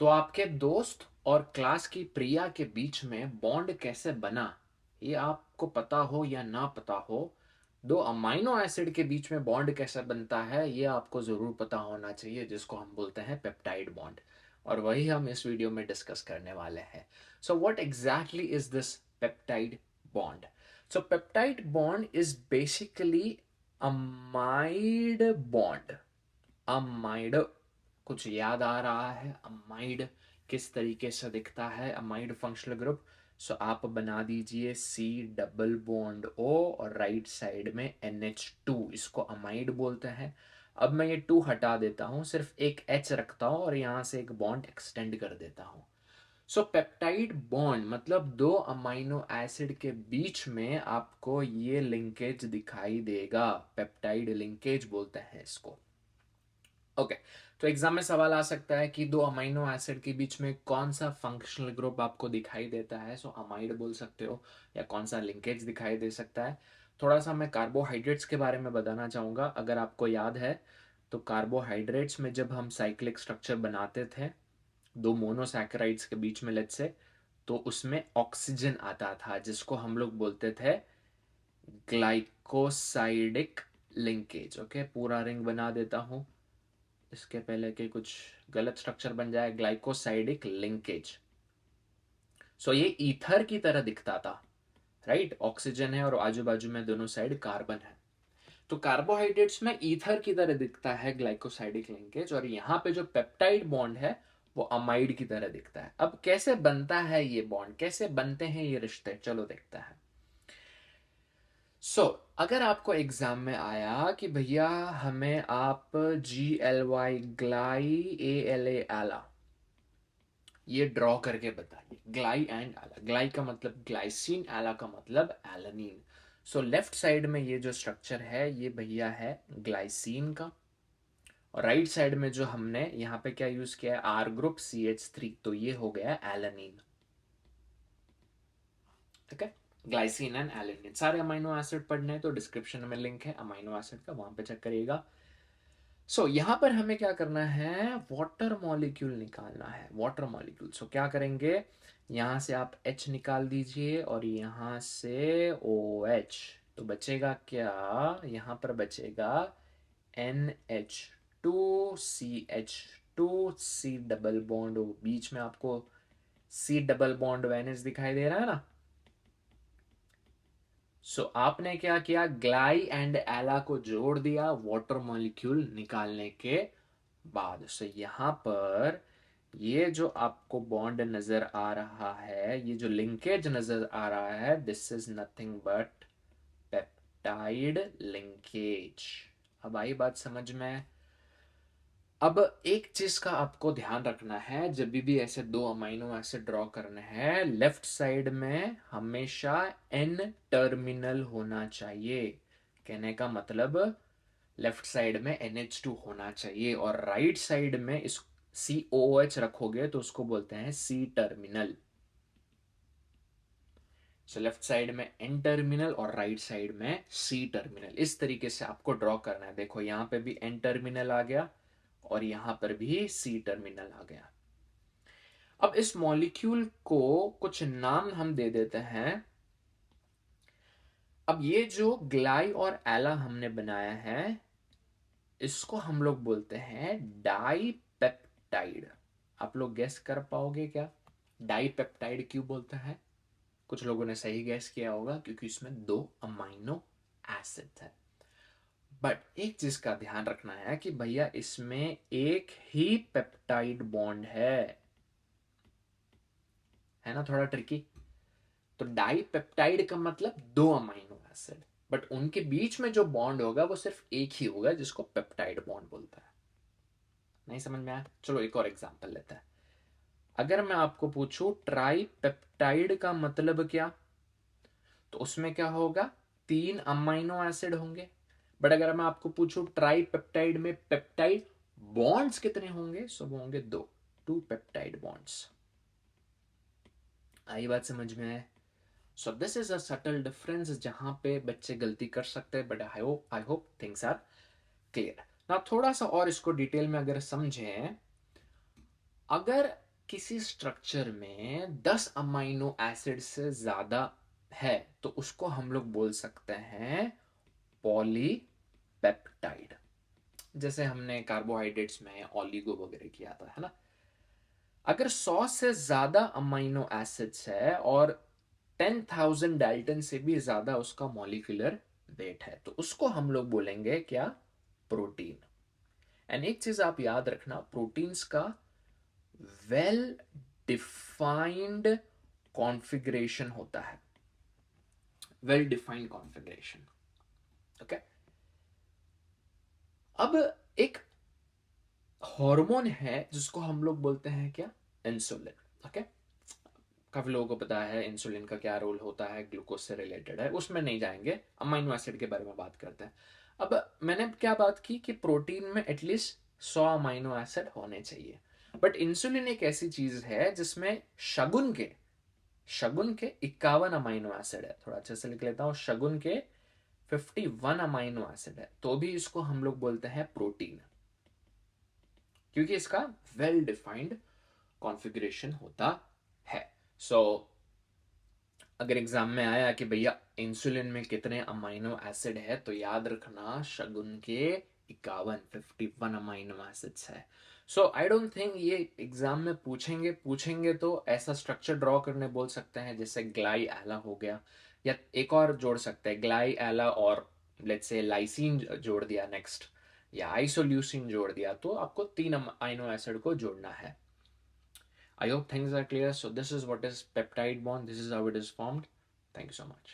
तो आपके दोस्त और क्लास की प्रिया के बीच में बॉन्ड कैसे बना, ये आपको पता हो या ना पता हो, दो अमाइनो एसिड के बीच में बॉन्ड कैसे बनता है ये आपको ज़रूर पता होना चाहिए, जिसको हम बोलते हैं पेप्टाइड बॉन्ड। और वही हम इस वीडियो में डिस्कस करने वाले हैं। So what exactly is this peptide bond? So peptide bond is basically amide bond. Amide, कुछ याद आ रहा है? अमाइड किस तरीके से दिखता है? Amide functional group. सो आप बना दीजिए सी डबल बॉन्ड ओ और राइट साइड में NH2, इसको अमाइड बोलते हैं। अब मैं ये टू हटा देता हूँ, सिर्फ एक H रखता हूँ और यहाँ से एक बॉन्ड एक्सटेंड कर देता हूँ। सो पेप्टाइड बॉन्ड मतलब दो अमाइनो एसिड के बीच में आपको ये लिंकेज दिखाई देगा। पेप्टाइड लिंकेज बोलते हैं इसको। ओके। तो एग्जाम में सवाल आ सकता है कि दो अमाइनो एसिड के बीच में कौन सा फंक्शनल ग्रुप आपको दिखाई देता है? सो अमाइड बोल सकते हो, या कौन सा लिंकेज दिखाई दे सकता है। थोड़ा सा मैं कार्बोहाइड्रेट्स के बारे में बताना चाहूँगा। अगर आपको याद है तो कार्बोहाइड्रेट्स में जब हम साइक्लिक स्ट्रक्चर बनाते थे दो मोनोसैकेराइड्स के बीच में, लेट्स से, तो उसमें ऑक्सीजन आता था जिसको हम लोग बोलते थे ग्लाइकोसाइडिक लिंकेज। ओके, पूरा रिंग बना देता हूँ, इसके पहले के कुछ गलत स्ट्रक्चर बन जाए, ग्लाइकोसाइडिक लिंकेज। सो ये ईथर की तरह दिखता था, राइट? ऑक्सीजन है और आजू बाजू में दोनों साइड कार्बन है। तो कार्बोहाइड्रेट्स में ईथर की तरह दिखता है ग्लाइकोसाइडिक लिंकेज, और यहाँ पे जो पेप्टाइड बॉन्ड है वो अमाइड की तरह दिखता है। अब कैसे बनता है ये बॉन्ड, कैसे बनते हैं ये रिश्ते, चलो देखते हैं। अगर आपको एग्जाम में आया कि भैया हमें आप GLY, ग्लाई, ALA, एला, ये ड्रॉ करके बताइए। ग्लाई एंड एला, ग्लाई का मतलब ग्लाइसिन, एला का मतलब एलानीन। लेफ्ट साइड में ये जो स्ट्रक्चर है ये भैया है ग्लाइसिन का, और राइट साइड में जो हमने यहाँ पे क्या यूज किया है, R ग्रुप CH3, तो ये हो गया एलानीन। ठीक है, ग्लाइसिन एंड एलानीन। सारे अमाइनो एसिड पढ़ने हैं तो डिस्क्रिप्शन में लिंक है अमाइनो एसिड का, वहां पे चेक करिएगा। यहाँ पर हमें क्या करना है, वाटर मॉलिक्यूल निकालना है। वाटर मॉलिक्यूल, क्या करेंगे, यहाँ से आप H निकाल दीजिए और यहाँ से OH। तो बचेगा क्या, यहाँ पर बचेगा NH2CH2, C डबल बॉन्ड, बीच में आपको C डबल बॉन्ड वेनिस दिखाई दे रहा है ना। आपने क्या किया, ग्लाई एंड एला को जोड़ दिया वाटर मॉलिक्यूल निकालने के बाद। यहां पर ये जो आपको बॉन्ड नजर आ रहा है, ये जो लिंकेज नजर आ रहा है, this is nothing but peptide linkage. अब आई बात समझ में? अब एक चीज का आपको ध्यान रखना है, जब भी ऐसे दो अमाइनो एसिड ड्रॉ करने हैं, लेफ्ट साइड में हमेशा N टर्मिनल होना चाहिए। कहने का मतलब लेफ्ट साइड में NH2 होना चाहिए, और राइट साइड में इस COH रखोगे तो उसको बोलते हैं C टर्मिनल। लेफ्ट साइड में N टर्मिनल और राइट साइड में C टर्मिनल। इस तरीके से आपको ड्रॉ करना है। देखो यहां पे भी N टर्मिनल आ गया और यहां पर भी C टर्मिनल आ गया। अब इस मॉलिक्यूल को कुछ नाम हम दे देते हैं। अब ये जो ग्लाई और एला हमने बनाया है, इसको हम लोग बोलते हैं डाइपेप्टाइड। आप लोग गैस कर पाओगे क्या, डाइपेप्टाइड क्यों बोलते हैं? कुछ लोगों ने सही गैस किया होगा, क्योंकि इसमें दो अमाइनो एसिड है। बट एक चीज का ध्यान रखना है कि भैया इसमें एक ही पेप्टाइड बॉन्ड है ना, थोड़ा ट्रिकी। तो डाइपेप्टाइड का मतलब दो अमाइनो एसिड, बट उनके बीच में जो बॉन्ड होगा वो सिर्फ एक ही होगा, जिसको पेप्टाइड बॉन्ड बोलता है। नहीं समझ में आया? चलो एक और एग्जांपल लेते हैं। अगर मैं आपको पूछूं ट्राइपेप्टाइड का मतलब क्या, तो उसमें क्या होगा, तीन अमाइनो एसिड होंगे। बट अगर मैं आपको पूछूं ट्राइपेप्टाइड में पेप्टाइड बॉन्ड्स कितने होंगे, सो वो होंगे दो, टू पेप्टाइड बॉन्ड्स। आई बात समझ में है? So this is a subtle difference जहां पे बच्चे गलती कर सकते हैं, but I hope things are clear. ना थोड़ा सा और इसको डिटेल में अगर समझें, अगर किसी स्ट्रक्चर में 10 अमाइनो एसिड से ज्यादा है तो उसको हम लोग बोल सकते हैं पॉलीपेप्टाइड। जैसे हमने कार्बोहाइड्रेट्स में ऑलिगो वगैरह किया था, है ना। अगर 100 से ज्यादा अमाइनो एसिड्स है और 10,000 डाल्टन से भी ज्यादा उसका मॉलिक्यूलर वेट है तो उसको हम लोग बोलेंगे क्या, प्रोटीन। एंड एक चीज आप याद रखना, प्रोटीन्स का वेल डिफाइंड कॉन्फ़िगरेशन होता है, वेल डिफाइंड कॉन्फ़िगरेशन। ओके, अब एक हार्मोन है जिसको हम लोग बोलते हैं क्या, इंसुलिन। ओके, काफी लोगों को पता है इंसुलिन का क्या रोल होता है, ग्लूकोज से रिलेटेड है, उसमें नहीं जाएंगे, अमाइनो एसिड के बारे में बात करते हैं। अब मैंने क्या बात की कि प्रोटीन में एटलीस्ट 100 अमाइनो एसिड होने चाहिए, बट इंसुलिन एक ऐसी चीज है जिसमें शगुन के 51 अमाइनो एसिड है। थोड़ा अच्छे से लिख लेता हूं, शगुन के 51 अमाइनो एसिड है, तो भी इसको हम लोग बोलते हैं प्रोटीन, क्योंकि इसका वेल डिफाइंड कॉन्फ़िगरेशन होता है। सो अगर एग्जाम में आया कि भैया इंसुलिन में कितने अमाइनो एसिड है, तो याद रखना शगुन के 51 अमाइनो एसिड्स है। सो आई डोंट थिंक ये एग्जाम में पूछेंगे तो ऐसा स्ट्रक्चर ड्रॉ करने बोल सकते हैं जैसे ग्लाई एला हो गया, या एक और जोड़ सकते हैं ग्लाई एला और लेट्स से लाइसिन जोड़ दिया नेक्स्ट, या आइसोल्यूसिन जोड़ दिया, तो आपको 3 अमाइनो एसिड को जोड़ना है। I hope things are clear. So this is what is peptide bond. This is how it is formed. Thank you so much.